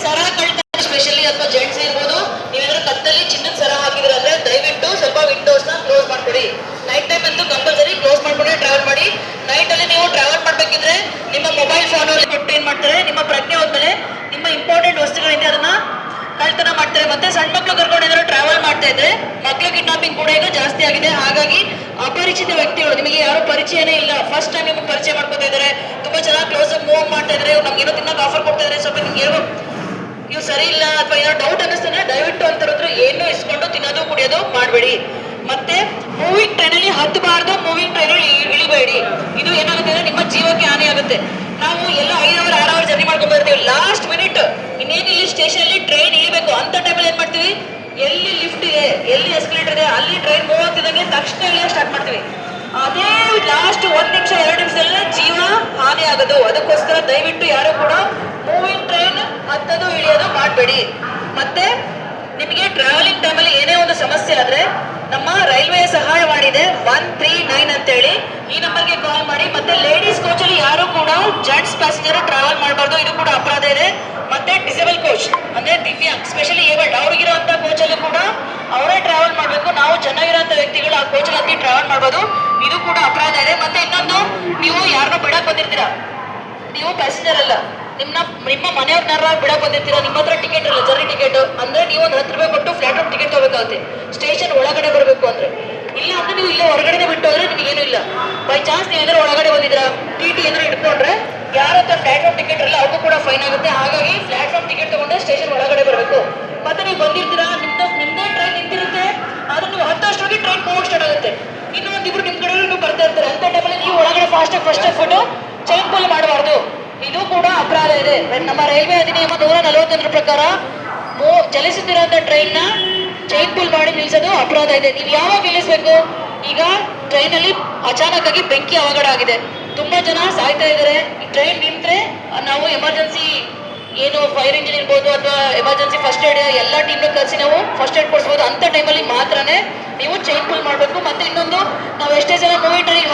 ಸರ ಕಳ್ತಾರೆ specially ಅಥವಾ gents ಇರ್ಬೋದು, ನೀವೇನಾದ್ರೂ ಕತ್ತಲ್ಲಿ ಚಿನ್ನದ ಸರ ಹಾಕಿದ್ರೆ ಅಂದ್ರೆ ದಯವಿಟ್ಟು ಸ್ವಲ್ಪ ವಿಂಡೋಸ್ ನ ಕ್ಲೋಸ್ ಮಾಡ್ಕೊಡಿ. ನೈಟ್ ಟೈಮ್ ಅಂತೂ ಕಂಪಲ್ಸರಿ ಕ್ಲೋಸ್ ಮಾಡ್ಕೊಂಡು ಟ್ರಾವೆಲ್ ಮಾಡಿ. ನೈಟ್ ಅಲ್ಲಿ ನೀವು ಟ್ರಾವೆಲ್ ಮಾಡ್ಬೇಕಿದ್ರೆ ನಿಮ್ಮ ಮೊಬೈಲ್ ಫೋನ್ ಅಲ್ಲಿ ಕೊಟ್ಟು ಏನ್ ಮಾಡ್ತಾರೆ, ನಿಮ್ಮ ಪ್ರಜ್ಞೆ ಹೋದ್ಮೇಲೆ ನಿಮ್ಮ ಇಂಪಾರ್ಟೆಂಟ್ ವಸ್ತುಗಳಿಂದ ಅದನ್ನ ಕಳ್ತನ ಮಾಡ್ತಾರೆ. ಮತ್ತೆ ಸಣ್ಣ ಮಕ್ಕಳು ಕರ್ಕೊಂಡು ಏನಾದ್ರು ಟ್ರಾವೆಲ್ ಮಾಡ್ತಾ ಇದ್ರೆ ಮಕ್ಕಳ ಕಿಡ್ನಾಪಿಂಗ್ ಕೂಡ ಈಗ ಜಾಸ್ತಿ ಆಗಿದೆ. ಹಾಗಾಗಿ ಅಪರಿಚಿತ ವ್ಯಕ್ತಿಗಳು, ನಿಮಗೆ ಯಾರು ಪರಿಚಯನೇ ಇಲ್ಲ, ಫಸ್ಟ್ ಟೈಮ್ ನಿಮಗೆ ಪರಿಚಯ ಮಾಡ್ಕೊತಾ ಇದ್ದಾರೆ, ತುಂಬಾ ಚೆನ್ನಾಗಿ ಕ್ಲೋಸ್ ಮೂವ್ ಮಾಡ್ತಾ ಇದ್ದಾರೆ, ನಮ್ಗೆ ಏನೋ ತಿನ್ನಕ್ಕೆ ಆಫರ್ ಕೊಡ್ತಾ ಇದ್ದಾರೆ, ಸ್ವಲ್ಪ ನಿಮ್ಗೆ ಏನೋ ನೀವು ಸರಿ ಇಲ್ಲ ಅಥವಾ ಏನೋ ಡೌಟ್ ಅನ್ನಿಸ್ತಾನೆ ದಯವಿಟ್ಟು ಅಂತಂದ್ರೆ ಏನು ಇಸ್ಕೊಂಡು ತಿನ್ನೋದು ಕುಡಿಯೋದು ಮಾಡಬೇಡಿ. ಮತ್ತೆ ಮೂವಿಂಗ್ ಟ್ರೈನ್ ಅಲ್ಲಿ ಹತ್ತಬಾರ್ದು, ಮೂವಿಂಗ್ ಟ್ರೈನ್ ಅಲ್ಲಿ ಇಳಿಬೇಡಿ. ಇದು ಏನಾಗುತ್ತೆ ಅಂದ್ರೆ ನಿಮ್ಮ ಜೀವಕ್ಕೆ ಹಾನಿ ಆಗುತ್ತೆ. ನಾವು ಎಲ್ಲ 5 ಅವರ್ 6 ಅವರ್ ಜರ್ನಿ ಮಾಡ್ಕೊಂಡು ಬರ್ತೀವಿ, ಲಾಸ್ಟ್ ಮಿನಿಟ್ ಇನ್ನೇನು ಇಲ್ಲಿ ಸ್ಟೇಷನ್ ಅಲ್ಲಿ ಟ್ರೈನ್ ಇಳಿಬೇಕು ಅಂತ ಟೈಮಲ್ಲಿ ಏನ್ ಮಾಡ್ತೀವಿ, ಎಲ್ಲಿ ಲಿಫ್ಟ್ ಇದೆ, ಎಲ್ಲಿ ಎಸ್ಕಲೇಟರ್ ಇದೆ, ಅಲ್ಲಿ ಟ್ರೈನ್ ಮೂವ್ ಆಗ್ತಿದಂಗೆ ತಕ್ಷಣ ಇಳಿಯ ಸ್ಟಾರ್ಟ್ ಮಾಡ್ತೀವಿ. ಅದೇ ಲಾಸ್ಟ್ 1 ನಿಮಿಷ 2 ನಿಮಿಷದಲ್ಲೇ ಜೀವ ಹಾನಿ ಆಗೋದು. ಅದಕ್ಕೋಸ್ಕರ ದಯವಿಟ್ಟು ಯಾರು ಕೂಡ ಮೂವಿಂಗ್ ಟ್ರೈನ್ ಹತ್ತೋದು ಇಳಿಯೋದು ಮಾಡಬೇಡಿ. ಮತ್ತೆ ನಿಮಗೆ ಟ್ರಾವೆಲಿಂಗ್ ಟೈಮಲ್ಲಿ ಏನೇ ಒಂದು ಸಮಸ್ಯೆ ಆದ್ರೆ ನಮ್ಮ ರೈಲ್ವೆ ಸಹಾಯವಾಣಿ ಇದೆ 139 ಅಂತ ಹೇಳಿ, ಈ ನಂಬರ್ಗೆ ಕಾಲ್ ಮಾಡಿ. ಮತ್ತೆ ಲೇಡೀಸ್ ಕೋಚ್ ಅಲ್ಲಿ ಯಾರು ಕೂಡ ಜೆಂಟ್ಸ್ ಪ್ಯಾಸೆಂಜರ್ ಟ್ರಾವೆಲ್ ಮಾಡಬಾರ್ದು, ಇದು ಕೂಡ ಅಪರಾಧ ಇದೆ. ಮತ್ತೆ ಡಿಸೇಬಲ್ ಕೋಚ್ ಅಂದ್ರೆ ದಿವ್ಯಾಂಗ್ ಸ್ಪೆಷಲಿ ಏಬಲ್ಡ್ ಅವ್ರಿಗಿರೋಂಥ ಕೋಚ್ ಅಲ್ಲಿ ಕೂಡ ಅವರೇ ಟ್ರಾವೆಲ್ ಮಾಡಬೇಕು. ನಾವು ಚೆನ್ನಾಗಿರೋಂಥ ವ್ಯಕ್ತಿಗಳು ಆ ಕೋಚ್ ಅಲ್ಲಿ ಟ್ರಾವೆಲ್ ಮಾಡ್ಬೋದು, ಇದು ಕೂಡ ಅಪರಾಧ ಇದೆ. ಮತ್ತೆ ಇನ್ನೊಂದು, ನೀವು ಯಾರನ್ನೋ ಬಿಡಕ್ ಬಂದಿರ್ತೀರಾ, ನೀವು ಪ್ಯಾಸೆಂಜರ್ ಅಲ್ಲ, ನಿಮ್ಮ ಮನೆಯವ್ರನ್ನಾರ ಬಿಡಕ್ ಬಂದಿರ್ತೀರಾ, ನಿಮ್ಮ ಹತ್ರ ಟಿಕೆಟ್ ಇಲ್ಲ, ಜರ್ನಿ ಟಿಕೆಟ್ ಅಂದ್ರೆ ನೀವು ಒಂದು 10 ರೂಪಾಯಿ ಕೊಟ್ಟು ಪ್ಲಾಟ್ಫಾರ್ಮ್ ಟಿಕೆಟ್ ತಗೋಬೇಕಾಗುತ್ತೆ ಸ್ಟೇಷನ್ ಒಳಗಡೆ ಬರಬೇಕು ಅಂದ್ರೆ. ಇಲ್ಲ ಅಂದ್ರೆ ನೀವು ಇಲ್ಲೇ ಹೊರಗಡೆ ಬಿಟ್ಟು ಹೋದ್ರೆ ನಿಮಗೇನು ಇಲ್ಲ. ಬೈ ಚಾನ್ಸ್ ನೀವು ಏನಾದ್ರು ಒಳಗಡೆ ಬಂದಿದ್ರ ಟಿ ಏನಾದ್ರು ಇಟ್ಕೊಂಡ್ರೆ ಯಾರ ಹತ್ರ ಪ್ಲಾಟ್ಫಾರ್ಮ್ ಟಿಕೆಟ್ ಇರಲ್ಲ ಅವ್ರಿಗೂ ಕೂಡ ಫೈನ್ ಆಗುತ್ತೆ. ಹಾಗಾಗಿ ಪ್ಲಾಟ್ಫಾರ್ಮ್ ಟಿಕೆಟ್ ತಗೊಂಡ್ರೆ ಸ್ಟೇಷನ್ ಒಳಗಡೆ ಬರಬೇಕು. ಮತ್ತೆ ನೀವು ಬಂದಿರ್ತೀರಾ, ನಿಮ್ದೇ ಟ್ರೈನ್ ನಿಂತಿರುತ್ತೆ, ಆದ್ರೆ ನೀವು ಹತ್ತಷ್ಟೊಳಗೆ ಟ್ರೈನ್ ಹೋಗಿ ಸ್ಟಾರ್ಟ್ ಆಗುತ್ತೆ, ಇನ್ನೂ ಒಂದಿಬ್ರು ನಿಮ್ ಕಡೆ ಬರ್ತಾ ಇರ್ತಾರೆ. ಅಂತ ಟೈಮಲ್ಲಿ ನೀವು ಒಳಗಡೆ ಫಸ್ಟ್ ಫುಡ್ ಚೈನ್ ಪುಲ್ ಮಾಡಬಾರ್ದು, ಇದು ಕೂಡ ಅಪರಾಧ ಇದೆ. ನಮ್ಮ ರೈಲ್ವೆ ಅಧಿನಿಯಮ 141 ಪ್ರಕಾರ ಚಲಿಸುತ್ತಿರುವಂತ ಟ್ರೈನ್ ನ ಚೈನ್ ಪುಲ್ ಮಾಡಿ ನಿಲ್ಸೋದು ಅಪರಾಧ ಇದೆ. ನೀವು ಯಾವಾಗ ನಿಲ್ಲಿಸ್ಬೇಕು, ಈಗ ಟ್ರೈನ್ ಅಲ್ಲಿ ಅಚಾನಕ್ ಆಗಿ ಬೆಂಕಿ ಅವಘಡ ಆಗಿದೆ, ತುಂಬಾ ಜನ ಸಾಯ್ತಾ ಇದ್ದಾರೆ. ಟ್ರೈನ್ ನಿಂತ್ರೆ ನಾವು ಎಮರ್ಜೆನ್ಸಿ ಏನು ಫೈರ್ ಇಂಜಿನ್ ಇರ್ಬೋದು ಅಥವಾ ಎಮರ್ಜೆನ್ಸಿ ಫಸ್ಟ್ ಏಡ್ ಎಲ್ಲ ಟೀಮ್ ಕಳಿಸಿ ನಾವು ಫಸ್ಟ್ ಏಡ್ ಕೊಡಿಸ್ಬೋದು. ಅಂತ ಟೈಮಲ್ಲಿ ಮಾತ್ರನೇ ನೀವು ಚೈನ್ ಪುಲ್ ಮಾಡಬೇಕು. ಮತ್ತೆ ಇನ್ನೊಂದು, ನಾವು ಎಷ್ಟೇ ಜನ ಮೂವಿ ಟ್ರೈನ್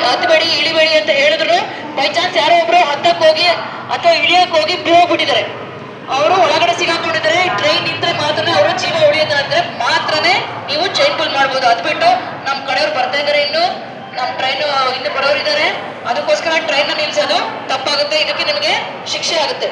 ಹತ್ತಬೇಡಿ ಇಳಿಬೇಡಿ ಅಂತ ಹೇಳಿದ್ರು ಬೈ ಚಾನ್ಸ್ ಯಾರೋ ಒಬ್ರು ಹತ್ತಕ್ಕೆ ಹೋಗಿ ಅಥವಾ ಇಳಿಯಕ್ಕೆ ಹೋಗಿ ಹೋಗ್ಬಿಟ್ಟಿದ್ದಾರೆ, ಅವರು ಒಳಗಡೆ ಸಿಗಾಕೊಂಡಿದ್ದಾರೆ, ಟ್ರೈನ್ ನಿಂತ್ರೆ ಮಾತ್ರ ಅವರು ಜೀವ ಉಳಿಯೋದಂದ್ರೆ ಮಾತ್ರನೇ ನೀವು ಚೈನ್ ಪುಲ್ ಮಾಡ್ಬೋದು. ಅದು ಬಿಟ್ಟು ನಮ್ಮ ಕಡೆಯವ್ರು ಬರ್ತಾ ಇದ್ದಾರೆ, ಇನ್ನು ನಮ್ಮ ಟ್ರೈನ್ ಇನ್ನು ಬರೋರಿದ್ದಾರೆ, ಅದಕ್ಕೋಸ್ಕರ ಟ್ರೈನ್ ನಿಲ್ಸೋದು ತಪ್ಪಾಗುತ್ತೆ. ಇದಕ್ಕೆ ನಿಮಗೆ ಶಿಕ್ಷೆ ಆಗುತ್ತೆ.